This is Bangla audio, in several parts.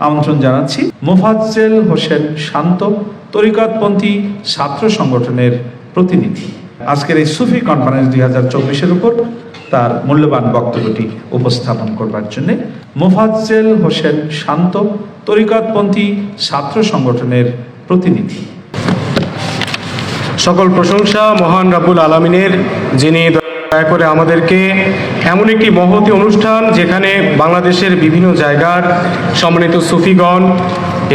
আমন্ত্রণ জানাচ্ছি মোফাজ্জেল হোসেন শান্ত, তরিকতপন্থী ছাত্র সংগঠনের প্রতিনিধি। আজকের এই সুফি কনফারেন্স 2024-এর উপর তার মূল্যবান বক্তব্যটি উপস্থাপন করবার জন্য মোফাজ্জেল হোসেন শান্ত, তরিকতপন্থী ছাত্র সংগঠনের প্রতিনিধি। সকল প্রশংসা মহান রাব্বুল আলামিনের, যিনি দয়া করে আমাদেরকে এমন একটি মহতী অনুষ্ঠান, যেখানে বাংলাদেশের বিভিন্ন জায়গার সম্মানিত সুফিগণ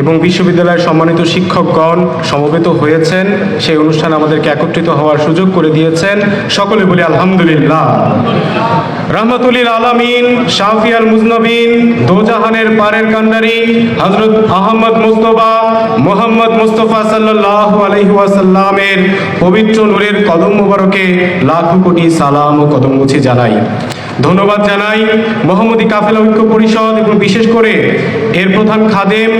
এবং বিশ্ববিদ্যালয়ের সম্মানিত শিক্ষকগণ সমবেত হয়েছেন, সেই অনুষ্ঠান আমাদেরকে একত্রিত হওয়ার সুযোগ করে দিয়েছেন। সকলে বলি আলহামদুলিল্লাহ। রহমতুল্লিল আলামিন, শাফিয়াল মুজনবিন, দোজাহানের পারের কান্ডারি হযরত আহমদ মুস্তাফা মুহাম্মদ মুস্তাফা সাল্লাল্লাহু আলাইহি ওয়াসাল্লামের পবিত্র নূরের কদম মোবারকে লাখো কোটি সালাম ও কদম মুছে জানাই। ধন্যবাদ জানাই মোহাম্মদী কাফেলা ঐক্য পরিষদ এবং বিশেষ করে এর প্রধান খাদেম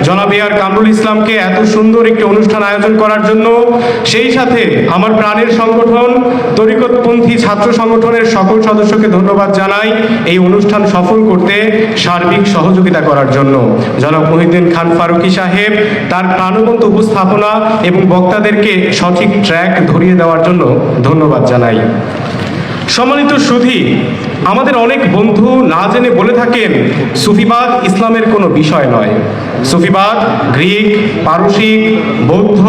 জনাব এ আর কামরুল ইসলামকে এত সুন্দর একটি অনুষ্ঠান আয়োজন করার জন্য। সেই সাথে আমার প্রাণের সংগঠন তরিকতপন্থী ছাত্র সংগঠনের সকল সদস্যকে ধন্যবাদ জানাই এই অনুষ্ঠান সফল করতে সার্বিক সহযোগিতা করার জন্য। জনাব মহিউদ্দিন খান ফারুকী সাহেব তার প্রাণবন্ত উপস্থাপনা এবং বক্তাদেরকে সঠিক ট্র্যাক ধরিয়ে দেওয়ার জন্য ধন্যবাদ জানাই। সম্মানিত সুধী, আমাদের অনেক বন্ধু না জেনে বলে থাকেন সুফিবাদ ইসলামের কোনো বিষয় নয়। সুফিবাদ গ্রিক, পারসিক, বৌদ্ধ,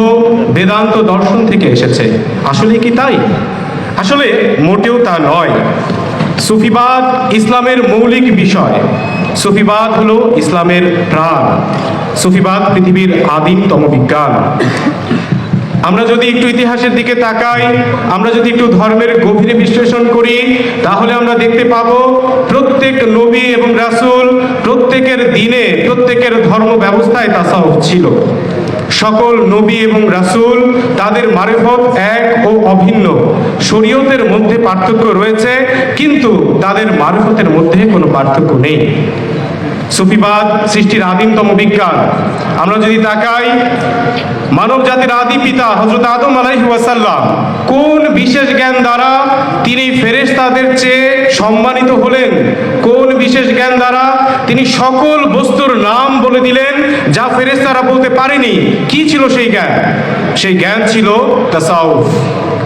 বেদান্ত দর্শন থেকে এসেছে। আসলে কি তাই? আসলে মোটেও তা নয়। সুফিবাদ ইসলামের মৌলিক বিষয়। সুফিবাদ হলো ইসলামের প্রাণ। সুফিবাদ পৃথিবীর আদিমতম বিজ্ঞান। আমরা যদি একটু ইতিহাসের দিকে তাকাই, আমরা যদি একটু ধর্মের গভীরে বিশ্লেষণ করি, তাহলে আমরা দেখতে পাবো প্রত্যেক নবী এবং রাসূল প্রত্যেকের দিনে প্রত্যেকের ধর্ম ব্যবস্থায় তাসাউফ ছিল। সকল নবী এবং রাসূল তাদের মারিফত এক ও অভিন্ন। শরীয়তের মধ্যে পার্থক্য রয়েছে, কিন্তু তাদের মারিফতের মধ্যে কোনো পার্থক্য নেই। সুফিবাদ সৃষ্টির আদিমতম বিজ্ঞান। আমরা যদি তাকাই, মানব জাতির আদি পিতা হযরত আদম আলাইহিস সালাম কোন বিশেষ জ্ঞান দ্বারা তিনি ফেরেশতাদের চেয়ে সম্মানিত হলেন? কোন বিশেষ জ্ঞান দ্বারা তিনি সকল বস্তুর নাম বলে দিলেন যা ফেরেশতারা বলতে পারেনি? কি ছিল সেই জ্ঞান? সেই জ্ঞান ছিল তাসাউফ।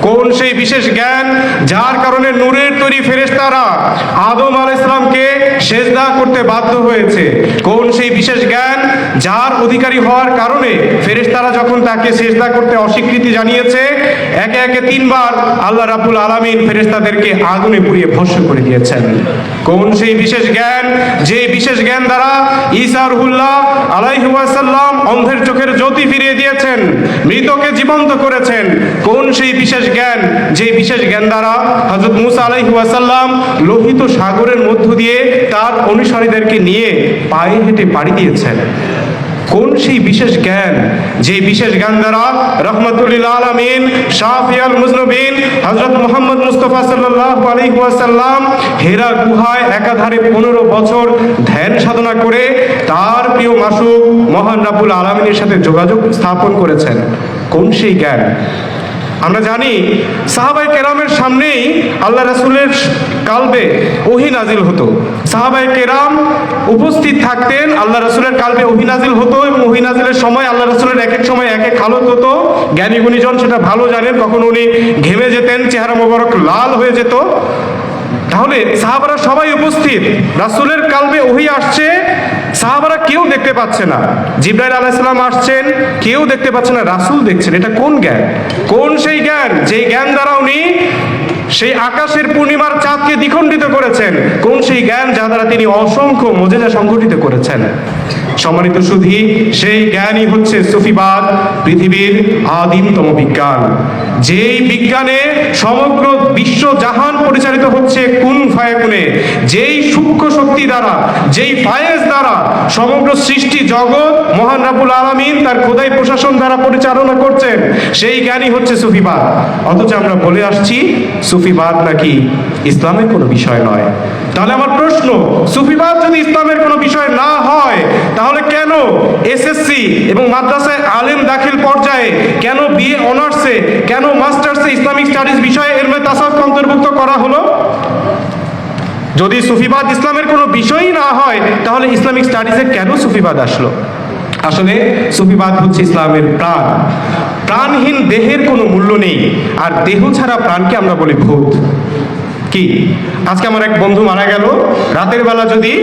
কোন সেই বিশেষ জ্ঞান যার কারণে নূরের তৈরি ফেরেশতারা আদম আলাইহিস সালামকে সেজদা করতে বাধ্য হয়েছে? কোন সেই বিশেষ জ্ঞান যার অধিকারী হওয়ার কারণে ফেরেশতারা যখন তাকে সেজদা করতে অস্বীকৃতি জানিয়েছে, একে একে 3 বার আল্লাহ রাব্বুল আলামিন ফেরেশতাদেরকে আগুনে পুড়িয়ে ভস্ম করে দিয়েছেন? কোন সেই বিশেষ জ্ঞান, যে বিশেষ জ্ঞান দ্বারা ঈসা রুহুল্লাহ আলাইহি ওয়াসাল্লাম অন্ধের চোখের জ্যোতি ফিরিয়ে দিয়েছেন, মৃতকে জীবন্ত করেছেন? কোন সেই বিশেষ জ্ঞান, যে বিশেষ জ্ঞান দ্বারা হযরত মুসা আলাইহি ওয়াসাল্লাম লোহিত সাগরের মধ্য দিয়ে তার অনুসারীদেরকে নিয়ে পায়ে হেঁটে পাড়ি দিয়েছেন? কোন সেই বিশেষ জ্ঞান, যে বিশেষ জ্ঞান দ্বারা রহমতুল্লিল আলামিন শাফিয়াল মুজনবিন হযরত মুহাম্মদ মুস্তাফা সাল্লাল্লাহু আলাইহি ওয়াসাল্লাম হেরা গুহায় একাধারে 15 বছর ধ্যান সাধনা করে তার প্রিয় মাসুক মহান রাব্বুল আলামিনের সাথে যোগাযোগ স্থাপন করেছেন? কোন সেই জ্ঞান? আমরা জানি সাহাবায়ে কেরামের সামনেই আল্লাহ রাসূলের কালবে ওহী নাজিল হতো। সাহাবায়ে কেরাম উপস্থিত থাকতেন, আল্লাহ রাসূলের কালবে ওহী নাজিল হতো এবং ওহী নাজিলের সময় আল্লাহ রাসূলের এক এক সময় এক এক হালত হতো। জ্ঞানী গুণীজন সেটা ভালো জানেন। কখন উনি ঘেমে যেতেন, চেহারা মোবারক লাল হয়ে যেত। তাহলে সাহাবারা সবাই উপস্থিত, রাসূলের কালবে ওহী আসছে, সাহাবারা কেউ দেখতে পাচ্ছে না। জিবরাইল আলাইহিস সালাম আসছেন, কেউ দেখতে পাচ্ছে না, রাসূল দেখছেন। এটা কোন জ্ঞান? কোন সেই জ্ঞান, যেই জ্ঞান দ্বারা উনি সেই আকাশের পূর্ণিমার চাঁদকে দ্বিখণ্ডিত করেছেন? কোন সেই জ্ঞান যা দ্বারা তিনি অসংখ্য মুজিজা সংঘটিত করেছেন? সম্মানিত সুধী, সেই জ্ঞানই হচ্ছে সুফিবাদ, পৃথিবীর আদিমতম বিজ্ঞান। যেই বিজ্ঞানে সমগ্র বিশ্ব জাহান পরিচালিত হচ্ছে কুন ফায়াকুনে, যেই সূক্ষ্ম শক্তি দ্বারা, যেই ফায়েজ দ্বারা সমগ্র সৃষ্টি জগৎ মহান রাব্বুল আলামিন তার খোদাই প্রশাসন দ্বারা পরিচালনা করছেন, সেই জ্ঞানই হচ্ছে সুফিবাদ। অথচ আমরা বলে আসছি সুফিবাদ নাকি ইসলামের কোনো বিষয় নয়। তাহলে আমার প্রশ্ন, সুফিবাদ যদি ইসলামের কোনো বিষয় না হয়, তাহলে কেন এসএসসি এবং মাদ্রাসায় আলেম দাখিল পর্যায়ে, কেন বিএ অনার্সে, কেন মাস্টার্সে ইসলামিক স্টাডিজ বিষয়ে ইলমে তাসাউফ অন্তর্ভুক্ত করা হলো? যদি সুফিবাদ ইসলামের কোনো বিষয়ই না হয়, তাহলে ইসলামিক স্টাডিজে কেন সুফিবাদ আসলো? আসলে সুফিবাদ হচ্ছে ইসলামের প্রাণ। প্রাণহীন দেহের কোনো মূল্য নেই, আর দেহ ছাড়া প্রাণকে আমরা বলি ভূত। কি, আজকে আমার এক বন্ধু মারা গেল, রাতের বেলা যদি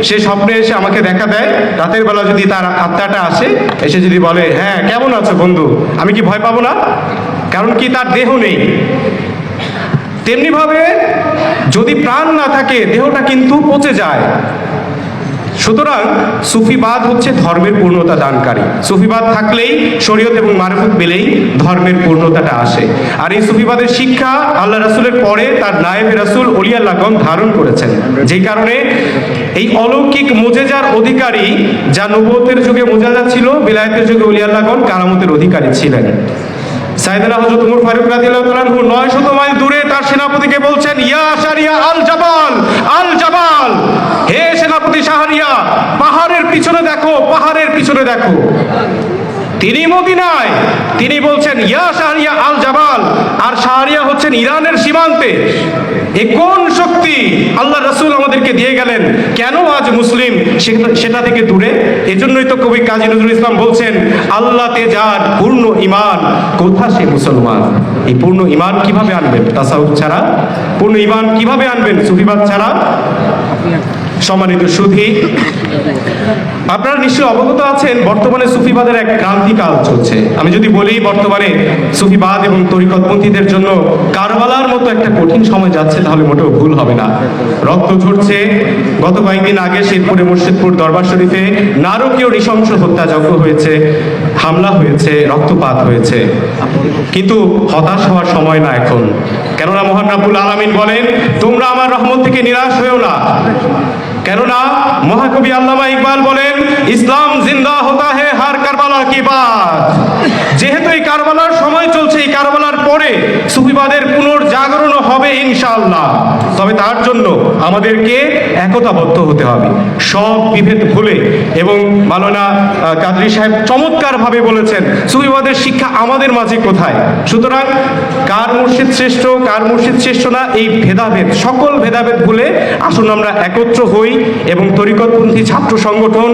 সে স্বপ্নে এসে আমাকে দেখা দেয়, রাতের বেলা যদি তার আত্মাটা আসে, এসে যদি বলে হ্যাঁ কেমন আছো বন্ধু, আমি কি ভয় পাবো না? কারণ কি, তার দেহ নেই। তেমনিভাবে যদি প্রাণ না থাকে, দেহটা কিন্তু পচে যায়। সুতরাং সুফিবাদ হচ্ছে ধর্মের পূর্ণতা দানকারী। সুফিবাদ থাকলেই, শরীয়ত এবং মারফত পেলেই ধর্মের পূর্ণতাটা আসে। আর এই সুফিবাদের শিক্ষা আল্লাহ রাসূলের পরে তার নায়েবে রাসূল ওলি আল্লাহগণ ধারণ করেছেন, যেই কারণে এই অলৌকিক মুজেজার অধিকারী, যা নবুয়তের যুগে মুজেজা ছিল, বিলায়েতের যুগে ওলি আল্লাহগণ কারামতের অধিকারী ছিলেন। সাইয়েদনা হযরত ওমর ফারুক রাদিয়াল্লাহু তাআলা আনহু 900 মাইল দূরে তার সেনাপতিকে বলছেন, ইয়া শাহরিয়া আল জাবাল, আল জাবাল, হে সেনাপতি শাহরিয়া, পাহাড়ের পিছনে দেখো, পাহাড়ের পিছনে দেখো। তিনি মদিনায়, তিনি বলছেন ইয়া শাহরিয়া আল জাবাল, আর শাহরিয়া হচ্ছেন ইরানের সীমান্তে। এ কোন শক্তি আল্লাহ রাসূল আমাদেরকে দিয়ে গেলেন? কেন আজ মুসলিম সেটা থেকে দূরে? এজন্যই তো কবি কাজী নজরুল ইসলাম বলছেন, আল্লাহতে যার পূর্ণ ঈমান, কোথা সে মুসলমান। এই পূর্ণ ঈমান কিভাবে আনবেন? তাসাউফ ছাড়া। পূর্ণ ঈমান কিভাবে আনবেন? সুফিবাদ ছাড়া। সম্মানিত সুধী, আপনারা নিশ্চয়ই অবগত আছেন বর্তমানে সুফিবাদের এক ক্রান্তিকাল চলছে। আমি যদি বলি বর্তমানে সুফিবাদ এবং তরিকতপন্থীদের জন্য কারবালার মতো একটা কঠিন সময় যাচ্ছে, তাহলে মোটেও ভুল হবে না। রক্ত ঝরছে। গত কয়েকদিন আগে শেরপুরে মুর্শিদপুর দরবার শরীফে নারকীয় নৃশংস হত্যাযজ্ঞ হয়েছে, হামলা হয়েছে, রক্তপাত হয়েছে। কিন্তু হতাশ হওয়ার সময় না এখন, কেননা মহান রাব্বুল আলামিন বলেন, তোমরা আমার রহমত থেকে নিরাশ হয়েও না। কেননা মহাকবি আল্লামা ইকবাল বলেন, ইসলাম জিন্দা হতা হে হার কারবালা কি বাত। যেহেতু এই কারবালার সময় চলছে, এই কারবালার পরে সুফিবাদের পুনর্জাগরণ হবে ইনশাআল্লাহ। তবে তার জন্য আমাদেরকে একতাবদ্ধ হতে হবে, সব বিভেদ ভুলে। এবং মাওলানা কাদরী সাহেব চমৎকারভাবে বলেছেন, সুফিবাদের শিক্ষা আমাদের মাঝে কোথায়। সুতরাং কার মুর্শিদ শ্রেষ্ঠ, কার মুর্শিদ শ্রেষ্ঠ না, এই ভেদাভেদ, সকল ভেদাভেদ ভুলে আসুন আমরা একত্র হই এবং তরিকতপন্থী ছাত্র সংগঠন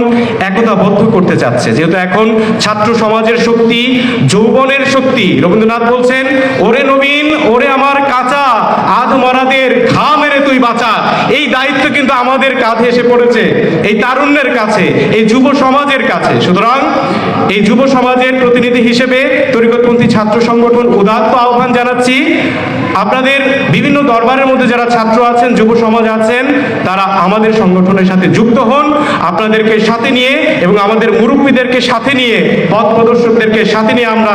একতাবদ্ধ করতে চাচ্ছে। যেহেতু এখন ছাত্র সমাজের শক্তি, যৌবনের শক্তি। রবীন্দ্রনাথ বলছেন, ওরে নবীন, ওরে আমার কাঁচা, আধ মরাদের ঘা মেরে তুই বাঁচা। এই দায়িত্ব কিন্তু আমাদের কাঁধে এসে পড়েছে, এই তারুণ্যের কাছে, এই যুব সমাজের কাছে। সুতরাং এই যুব সমাজের প্রতিনিধি হিসেবে তরিকতপন্থী ছাত্র সংগঠন উদাত্ত আহ্বান জানাচ্ছি, আপনাদের বিভিন্ন দরবারের মধ্যে যারা ছাত্র আছেন, যুব সমাজ আছেন, তারা আমাদের সংগঠনের সাথে যুক্ত হন। আপনাদেরকে সাথে নিয়ে এবং আমাদের মুরব্বীদেরকে সাথে নিয়ে, পথ প্রদর্শকদেরকে সাথে নিয়ে আমরা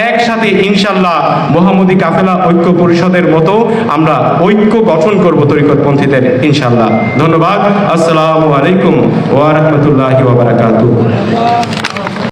একসাথে ইনশাআল্লাহ মোহাম্মদী কাফেলা ঐক্য পরিষদের মতো আমরা ঐক্য গঠন করব তরিকতপন্থীদের ইনশাআল্লাহ। ধন্যবাদ। আসসালামু আলাইকুম ওয়া রাহমাতুল্লাহি ওয়া বারাকাতুহু।